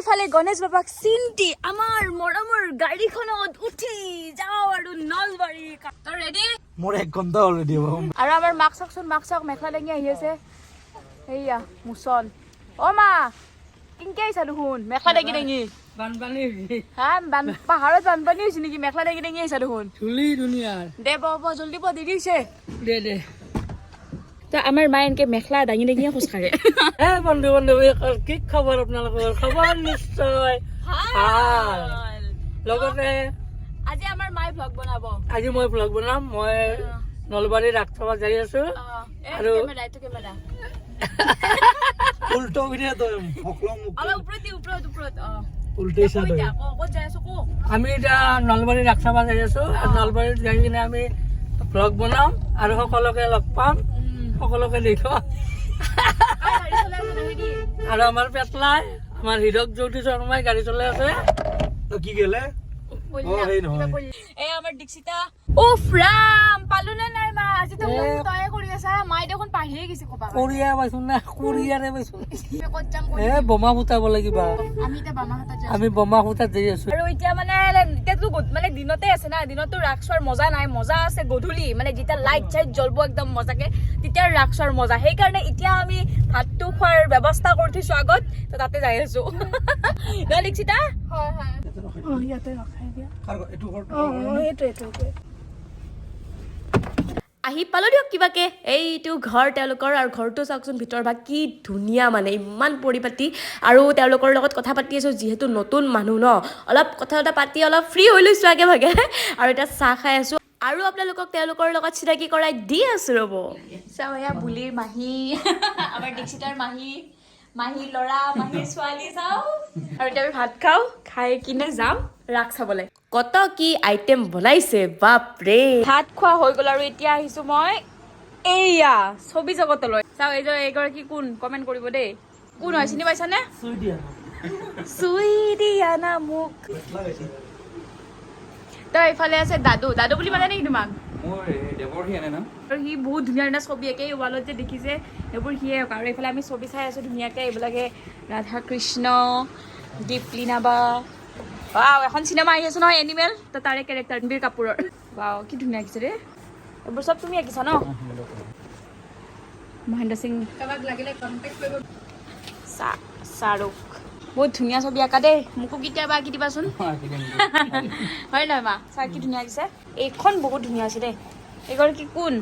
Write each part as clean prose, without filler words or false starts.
এইফালে গণেশ বাবাক চিন্তি আমাৰ মৰমৰ গাড়ীখনত উঠি যাওঁ আৰু নলবাৰী। তই ৰেডি? মোৰ 1 ঘণ্টা অলৰেডি আৰু আমাৰ মাক চাওকচোন, মাক চাওক, মেখেলা দাঙি আহি আছে। সেয়া মুছন। অ মা কিনকে আহিছা দেখোন মেখেলা দাঙি দাঙি? বানপানী হা পাহাৰত বানপানী হৈছে নেকি? মেখেলা দাঙি দাঙি আহিছা দেখোন। ধুলি দুনিয়াৰ। দে বাবা জলদি দেৰি হৈছে। দে ত আমাৰ মায়ে এনেকে মেখেলা দাঙি দাঙিয়ে খোজ কাঢ়ে। বন্ধু কি খবৰ আপোনালোকৰ? খবৰ নিশ্চয় ভাল। লগতে আজি আমাৰ মায়ে ভ্লগ বনাব। আজি মই ভ্লগ বনাম। মই নলবাৰী ৰাসসভা যাই আছো আৰু উল্টো আমি এতিয়া নলবাৰী ৰাসসভা যাই আছো। নলবাৰীত যাই কিনে আমি ভ্লগ বনাম আৰু সকলোকে লগ পাম, সকলোকে দেখুৱাম। আৰু আমাৰ পেটলাই আমাৰ হীৰক জ্যোতি শৰ্মাই গাড়ী চলাই আছে। কি গেলে আমাৰ দীক্ষিতা উফ ৰাম পালো নে নাই মা? আজি তো তয়ে কৰি আছা, মাই দেখোন পাহিয়ে গৈছে কবা। কোৰিয়া পাইছো না, কোৰিয়াৰে পাইছো। বোমা ফুটাব লাগিব। আমি বোমা ফুটাত যাই আছো। আৰু এতিয়া মানে এতিয়াতো মানে দিনতে আছে না, দিনতো ৰাস চোৱাৰ মজা নাই, মজা আছে গধূলি মানে যেতিয়া লাইট চাইট জ্বলব একদম মজাকে, তেতিয়া ৰাস চোৱাৰ মজা। সেইকাৰণে এতিয়া আমি ভাতটো খোৱাৰ ব্যৱস্থা কৰি থৈছো আগত, তো তাতে যাই আছো। ন দীক্ষিতা? হয় হয় ইয়াতে ৰখাই দিয়া। আহি পালো দিয়ক কিবাকে। এইটো ঘৰ তেওঁলোকৰ, আৰু ঘৰটো চাওকচোন ভিতৰ ভাগ কি ধুনীয়া, মানে ইমান পৰিপাটি। আৰু তেওঁলোকৰ লগত কথা পাতি আছো, যিহেতু নতুন মানুহ ন, অলপ কথা পাতি অলপ ফ্ৰী হৈ লৈছো আগে ভাগে। আৰু এতিয়া চাহ খাই আছো আৰু আপোনালোকক তেওঁলোকৰ লগত চিনাকি কৰাই দি আছো ৰ'ব। চাওঁ এয়া বুলিৰ মাহী, আমাৰ দীক্ষিতাৰ মাহী, মাহীৰ ল'ৰা, মাহীৰ ছোৱালী চাওঁ। আৰু এতিয়া আমি ভাত খাওঁ, খাই কিনে যাম ৰাস চাবলৈ। কত কি আইটেম বনাইছে বাপৰে। ভাত খোৱা হৈ গ'ল আৰু এতিয়া আহিছো মই এইয়া ছবি জগতলৈ। চাওঁ এইগৰাকী কোন কমেণ্ট কৰিব দেই। কোন হয় চিনি পাইছানে? চুই দিয়া না মোক। তই এইফালে আছে দাদু। দাদু বুলি মানে নেকি তোমাক? আৰু সি বহুত ধুনীয়া ধুনীয়া ছবি একে ৱালত যে দেখিছে সেইবোৰ সিয়ে। আৰু এইফালে আমি ছবি চাই আছো ধুনীয়াকে, এইবিলাকে ৰাধা কৃষ্ণ, দীপলিনা বা এখন চিনেমা আহি আছে নহয় এনিমেল, তো তাৰে কেৰেক্টাৰ ৰণবীৰ কাপুৰৰ। বাও কি ধুনীয়া আঁকিছে ৰে। এইবোৰ চব তুমি আঁকিছা ন? মহেন্দ্ৰ সিং শ্বাহৰুখ। বহুত ধুনীয়া ছবি আঁকা দেই, মোকো কেতিয়াবা আঁকি দিবাচোন। হয় নহয় মা? চা কি ধুনীয়া আঁকিছে। এইখন বহুত ধুনীয়া আছে দেই। এইগৰাকী কোন?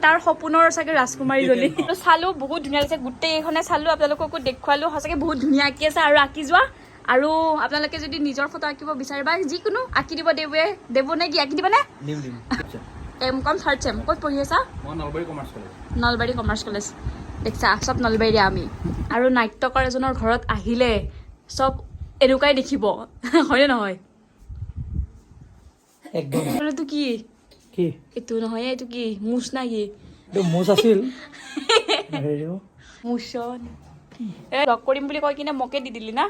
তাৰ সপোনৰ চাগে ৰাজকুমাৰীজনী। চালো বহুত ধুনীয়া লাগিছে, গোটেইখনে চালো, আপোনালোককো দেখুৱালো। সঁচাকে বহুত ধুনীয়া আঁকি আছে আৰু আঁকি যোৱা। আৰু আপোনালোকে যদি নিজৰ ফটো আঁকিব বিচাৰে বা যিকোনো আঁকি দিব দেব নে কি? আঁকি দিবানে? কম থাৰ্ড চেম। ক'ত পঢ়ি আছা? Nalbari commerce college. দেখছা চব নলবাৰী আমি। আৰু নাট্যকাৰ এজনৰ ঘৰত আহিলে চব এনেকুৱাই দেখিব, হয়নে নহয়? এইটো কি? এইটো নহয়, এইটো কি মুচ না কি? মুচ আছিল। মুচন লগ কৰিম বুলি কৈ কিনে মোকে দি দিলি না?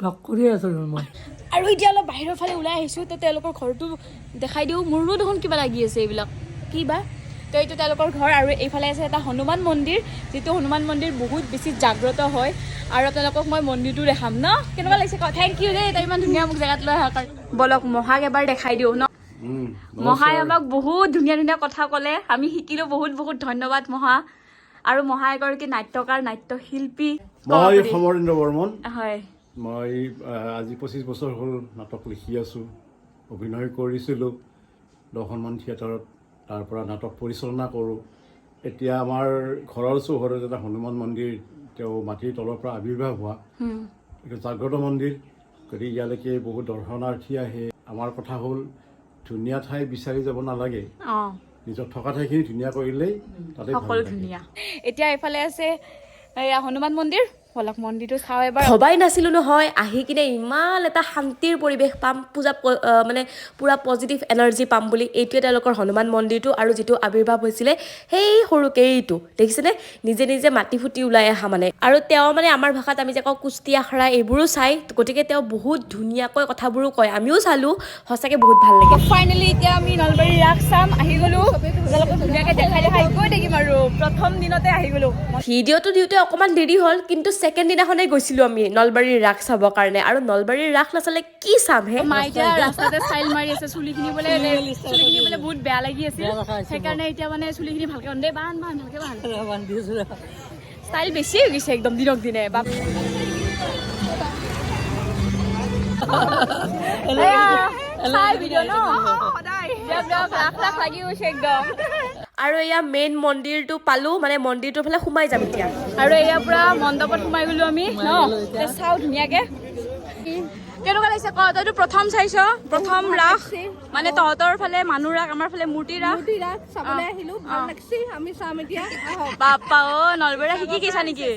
লগ কৰি আছো মই। আৰু এতিয়া অলপ বাহিৰৰ ফালে ওলাই আহিছো, তো তেওঁলোকৰ ঘৰটো দেখাই দিওঁ। মোৰো দেখোন কিবা লাগি আছে এইবিলাক কি বা। তো এইটো তেওঁলোকৰ ঘৰ। আৰু এইফালে আছে এটা হনুমান মন্দিৰ, যিটো হনুমান মন্দিৰ বহুত বেছি জাগ্ৰত হয়। আৰু তেওঁলোকক মই মন্দিৰটো দেখাম ন। কেনেকুৱা লাগিছে? থেংক ইউ দেই, তই ইমান ধুনীয়া মোক জেগাত লৈ অহাৰ কাৰণে। বলক মহাক এবাৰ দেখাই দিওঁ ন। মহাই আমাক বহুত ধুনীয়া ধুনীয়া কথা ক'লে, আমি শিকিলো। বহুত বহুত ধন্যবাদ মহা। আৰু মহা এগৰাকী নাট্যকাৰ, নাট্যশিল্পী। মই সমৰেন্দ্ৰ বৰ্মন। হয়, মই আজি 25 বছৰ হ'ল নাটক লিখি আছোঁ, অভিনয় কৰিছিলোঁ 10খনমান থিয়েটাৰত, তাৰ পৰা নাটক পৰিচালনা কৰোঁ। এতিয়া আমাৰ ঘৰৰ চৌহদত এটা হনুমান মন্দিৰ, তেওঁ মাটিৰ তলৰ পৰা আৱিৰ্ভাৱ হোৱা এইটো জাগ্ৰত মন্দিৰ। গতিকে ইয়ালৈকে বহুত দৰ্শনাৰ্থী আহে। আমাৰ কথা হ'ল ধুনীয়া ঠাই বিচাৰি যাব নালাগে, নিজৰ থকা ঠাইখিনি ধুনীয়া কৰিলেই তাতে সকলো ধুনীয়া। এতিয়া এইফালে আছে এয়া হনুমান মন্দিৰ, বলক মন্দিৰটো চাওঁ এবাৰ ভবাই নাছিলোঁ নহয় আহি কিনে ইমান এটা শান্তিৰ পৰিৱেশ পাম মানে পূৰা পজিটিভ এনাৰ্জি পাম বুলি এইটোৱে তেওঁলোকৰ হনুমান মন্দিৰটো আৰু যিটো আৱিৰ্ভাৱ হৈছিলে সেই সৰুকে এইটো দেখিছেনে নিজে নিজে মাটি ফুটি ওলাই অহা মানে আৰু তেওঁ মানে আমাৰ ভাষাত আমি যে কওঁ কুস্তি আখৰা এইবোৰো চাই গতিকে তেওঁ বহুত ধুনীয়াকৈ কথাবোৰো কয় আমিও চালোঁ সঁচাকৈ বহুত ভাল লাগে ফাইনেলি এতিয়া আমি নলবাৰীৰ ৰাস চাম আহি গ'লো আপোনালোকক ধুনীয়াকৈ দেখাই গৈ থাকিম আৰু প্ৰথম দিনতে আহি গ'লো ভিডিঅ'টো দিওঁতে অকণমান দেৰি হ'ল কিন্তু ছেকেণ্ড দিনাখনেই গৈছিলোঁ আমি নলবাৰীৰ ৰাস চাবৰ কাৰণে আৰু নলবাৰীৰ ৰাস নাচালে কি চাম হে মা এতিয়া ৰাস্তাতে ষ্টাইল মাৰি আছে চুলিখিনি বোলে বহুত বেয়া লাগি আছিল সেইকাৰণে এতিয়া মানে চুলিখিনি ভালকে বান্ধে ভালকে ষ্টাইল বেছি হৈ গৈছে একদম দিনক দিনে আৰু এয়া মেইন মন্দিৰটো পালোঁ মানে মন্দিৰটোৰ ফালে সোমাই যাম এতিয়া আৰু এয়া পুৰা মণ্ডপত সোমাই গ'লো আমি ন চাওঁ ধুনীয়াকে কেনেকুৱা লাগিছে ক তইতো প্ৰথম চাইছ প্ৰথম ৰাস মানে তহঁতৰ ফালে মানুহ ৰাস আমাৰ ফালে মূৰ্তি ৰাস চাবলৈ আহিলো ভাল লাগছে আমি চাম এতিয়া বাপ্পা অ নলবৰীয়া শিকি গৈছা নেকি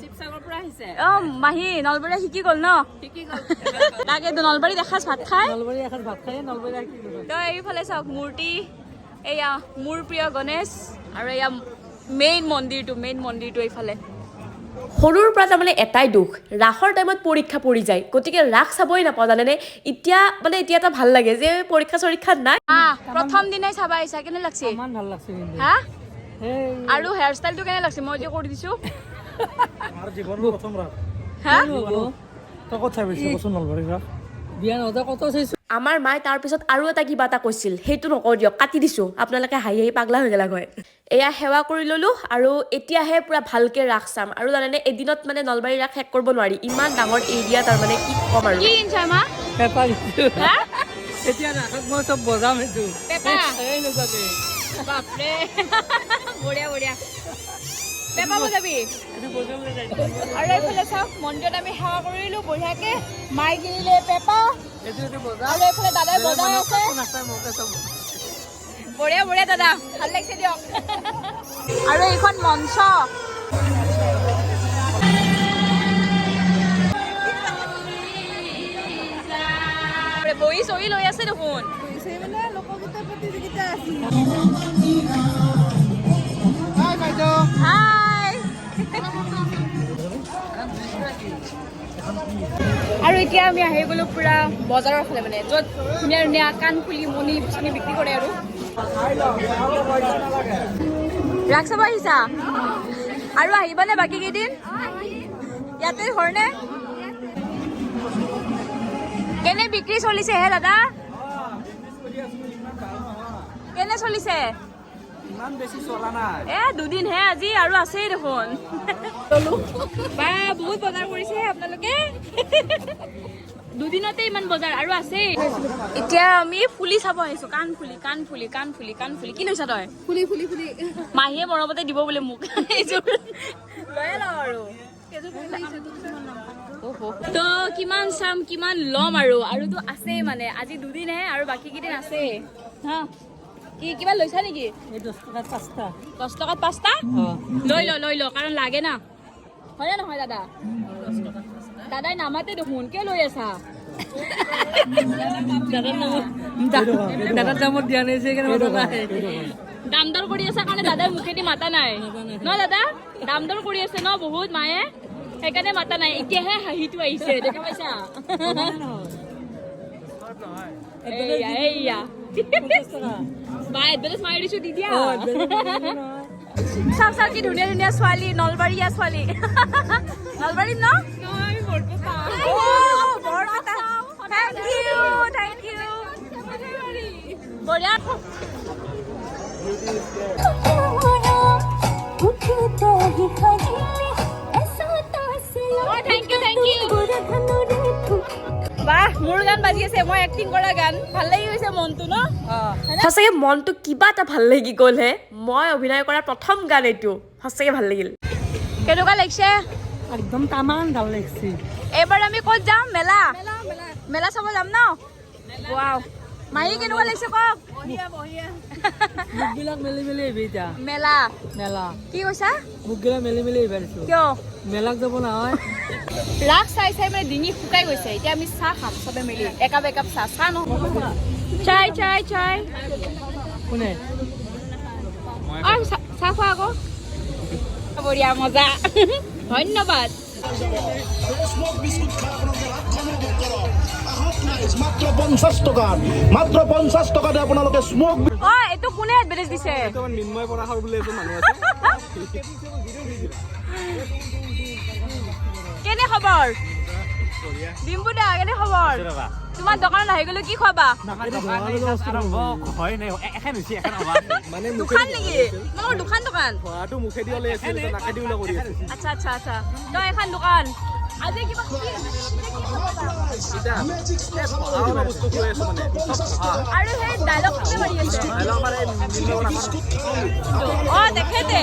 অ মাহী নলবৰীয়া শিকি গ'ল ন তাকেতো নলবাৰী এসাঁজ ভাত খাই তই এইফালে চাওক মূৰ্তি এয়া মোৰ প্ৰিয় গণেশ আৰু এয়া মেইন মন্দিৰটো এইফালে সৰুৰ পৰা তাৰমানে এটাই দুখ ৰাসৰ টাইমত পৰীক্ষা পৰি যায় গতিকে ৰাস চাবই নাপাওঁ জানেনে এতিয়া এটা ভাল লাগে যে পৰীক্ষা চৰীক্ষা নাই প্ৰথম দিনাই চাবা আহিছা কেনে লাগছে ভাল লাগছে হা আৰু হেয়াৰ ষ্টাইলটো কেনে লাগছে মই যে কৰি দিছো হা আমাৰ মায়ে তাৰপিছত আৰু এটা কিবা এটা কৈছিল সেইটো নকওঁ দিয়ক কাটি দিছোঁ আপোনালোকে হাঁহি পাগলা হৈ গ'লা হয় এয়া সেৱা কৰি ল'লোঁ আৰু এতিয়াহে পূৰা ভালকৈ ৰাস চাম আৰু জানেনে এদিনত মানে নলবাৰী ৰাস শেষ কৰিব নোৱাৰি ইমান ডাঙৰ এৰিয়া তাৰমানে কি ক'ম আৰু কি ইনছা মা হা এতিয়া ৰাসত মই চব বজাম সেইটো পেপা বাপৰে বঢ়িয়া পেপা বজাবি আৰু এইফালে চাওক মন্দিৰত আমি সেৱা কৰিলোঁ বঢ়িয়াকে মাই কিনিলে পেপা আৰু এইফালে দাদাই বজাই আছে বঢ়িয়া দাদা ভাল লাগিছে দিয়ক আৰু এইখন মঞ্চ বহি চহি লৈ আছে দেখোন লোকগীতৰ প্ৰতিযোগিতা আছে হাই আৰু এতিয়া আমি আহি গ'লো পুৰা বজাৰৰ ফালে মানে য'ত ধুনীয়া কাণফুলি মণি চনি বিক্ৰী কৰে আৰু ৰাস চাব আহিছা আৰু আহিবানে বাকী কেইদিন ইয়াতে ঘৰনে কেনে বিক্ৰী চলিছে হে দাদা কেনে চলিছে দুদিন হে আজি আৰু আছেই দেখোন বা বহুত বজাৰ কৰিছে আপোনালোকে দুদিনতে ইমান বজাৰ আৰু আছেই এতিয়া আমি ফুলি চাব আহিছো কাণফুলি কি লৈছা তই ফুলি মাহীয়ে মৰমতে দিব বোলে মোক এইযোৰ লৈয়ে লওঁ আৰু তো কিমান চাম কিমান ল'ম আৰুতো আছেই মানে আজি দুদিনহে আৰু বাকী কেইদিন আছেই হা কি কিবা লৈছা নেকি 10 টকাত 5টা লৈ ল কাৰণ লাগে না হয়নে নহয় দাদা দাদাই নামাতে দেখোন কিয় লৈ আছা দাদাৰ দামত দিয়া নাই যে দাম দৰ কৰি আছা কাৰণে দাদাই মুখেদি মাতা নাই ন দাদা দাম দৰ কৰি আছে ন বহুত মায়ে সেইকাৰণে মাতা নাই এতিয়াহে হাঁহিটো আহিছে দেখা পাইছা এইয়া বা এডভাৰেজ মাৰি দিছো দি দিয়া চাওক কি ধুনীয়া ছোৱালী নলবাৰীয়া ছোৱালী নলবাৰীত ন থেংক ইউ বঢ়িয়া থেংক ইউ বাহ মোৰ গান বাজি আছে মই এক্টিং কৰা গান ভাল লাগি গৈছে মনটো ন সঁচাকৈ মনটো কিবা এটা ভাল লাগি গ'ল হে মই অভিনয় কৰা প্ৰথম গান এইটো সঁচাকৈ ভাল লাগিল কেনেকুৱা লাগিছে একদম তামান ভাল লাগিছে এবাৰ আমি ক'ত যাম মেলা চাব যাম ন ৱাও মাহী কেনেকুৱা লাগিছে কওক মুখবিলাক মেলি মেলি আহিবি এতিয়া মেলা মেলা কি কৈছা মুখবিলাক মেলি মেলি আহিব দিছো কিয় মেলাক যাব নহয় ৰাস চাই চাই মানে ডিঙি শুকাই গৈছে এতিয়া আমি চাহ খাম চবে মিলি একাপ চাহ নহয় চাই কোনে আৰু চাহ খোৱা আকৌ বঢ়িয়া মজা ধন্যবাদ মাত্ৰ 50 টকাতে আপোনালোকে স্মোক অ এইটো কোনে এডভাৰটাইজ দিছে মিন্ময় পৰাশৰ বুলি এজন মানুহ আছে কেনে খবৰ ডিম্পু দা কেনে খবৰ তোমাৰ দোকানত আহি গলো কি খোৱাবা হয় নাই এখন হৈছে এখন মানে দোকান নেকি তোমালোকৰ দোকান খোৱাটো মুখেদি ওলাই আছিল নাকেদি ওলাই কৰি আছে আচ্ছা তই এখন দোকান আজি কিবা বস্তু কৈ আছো মানে আৰু সেই ডায়লগ কোনে মাৰি আছে অ তেখেতে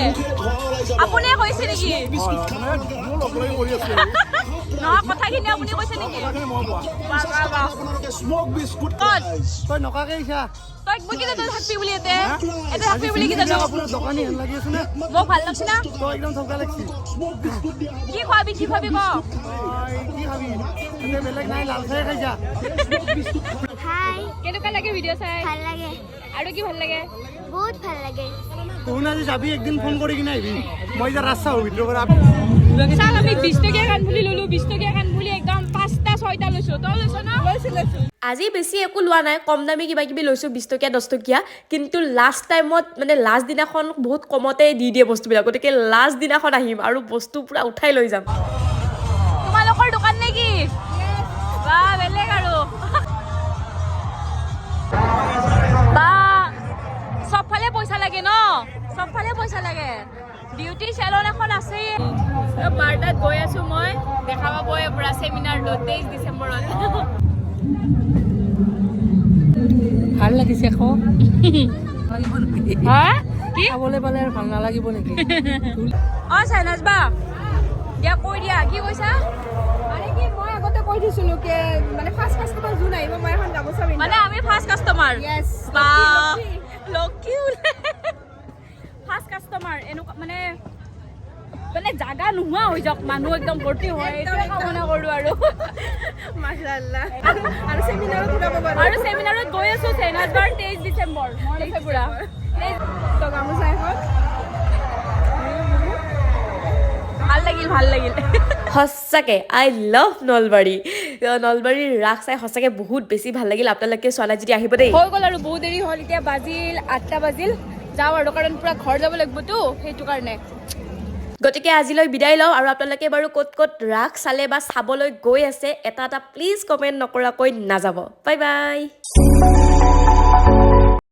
আপুনি কৈছে নেকি নহয় কথাখিনি আপুনি কৈছে নেকি স্মোক বিস্কুট তই নকাকে আহিছা তই মই কিটা তই থাকবি বুলি এতে থাকবি বুলি কিটা তই আপোনাৰ দোকানী হেন লাগি আছে নে মোক ভাল লাগছে না তই একদম ঠকা লাগছি কি খোৱাবি কি তই কি খাবি এনে বেলেগ নাই লাল চাই খাই যা হাই কেনেকুৱা লাগে ভিডিঅ' চাই ভাল লাগে আৰু কি ভাল লাগে বহুত ভাল লাগে তই আজি যাবি একদিন ফোন কৰি কিনে আহিবি মই যে ৰাস্তা হবি পৰা চাল আমি 20 টকীয়া কাণ ফুলি ললো 20 টকীয়া কাণ ফুলি একদম 5টা 6টা লৈছো তই লৈছ না লৈছো আজি বেছি একো লোৱা নাই কম দামী কিবা কিবি লৈছোঁ 20 টকীয়া 10 টকীয়া কিন্তু লাষ্ট টাইমত মানে লাষ্ট দিনাখন বহুত কমতে দি দিয়ে বস্তুবিলাক গতিকে লাষ্ট দিনাখন আহিম আৰু বস্তু পূৰা উঠাই লৈ যাম তোমালোকৰ দোকান নেকি বা বেলেগ আৰু বা সবফালে পইচা লাগে ন সবফালে পইচা লাগে বিউটি চেলন এখন আছে বাৰটাত গৈ আছো মই দেখা পাবই পুৰা চেমিনাৰ 23 ডিচেম্বৰত ভাল লাগিছে খো হা কি খাবলৈ পালে আৰু ভাল নালাগিব নেকি অ চাইনাজ বা দিয়া কৈ দিয়া কি কৈছা মানে কি মই আগতে কৈ দিছিলো কি মানে ফাৰ্ষ্ট কাষ্টমাৰ যোন আহিব মই এখন গামোচা পিন্ধাম মানে আমি ফাৰ্ষ্ট কাষ্টমাৰ Yes, বা lucky. লকি ওলে ফাৰ্ষ্ট কাষ্টমাৰ এনেকুৱা মানে জাগা নোহোৱা হৈ যাওক মানুহ একদম ভৰ্তি হয় এইটোৱে কামনা কৰোঁ আৰু মাশাআল্লাহ আৰু চেমিনাৰত উঠাব পাৰো আৰু চেমিনাৰত গৈ আছো চেনাজবাৰ 23 ডিচেম্বৰ মই লৈছে পুৰা তো গামোচা এখন ভাল লাগিল সঁচাকৈ আই লাভ নলবাৰী নলবাৰীৰ ৰাস চাই সঁচাকৈ বহুত বেছি ভাল লাগিল আপোনালোকে চোৱা নাই যদি আহিব দেই হৈ গ'ল আৰু বহুত দেৰি হ'ল এতিয়া বাজিল 8টা বাজিল যাওঁ আৰু কাৰণ পুৰা ঘৰ যাব লাগিবতো সেইটো কাৰণে গতিকে আজিলৈ বিদায় লওঁ আৰু আপোনালোকে বাৰু ক'ত ক'ত ৰাস চালে বা চাবলৈ গৈ আছে এটা প্লিজ কমেণ্ট নকৰাকৈ নাযাব বাই বাই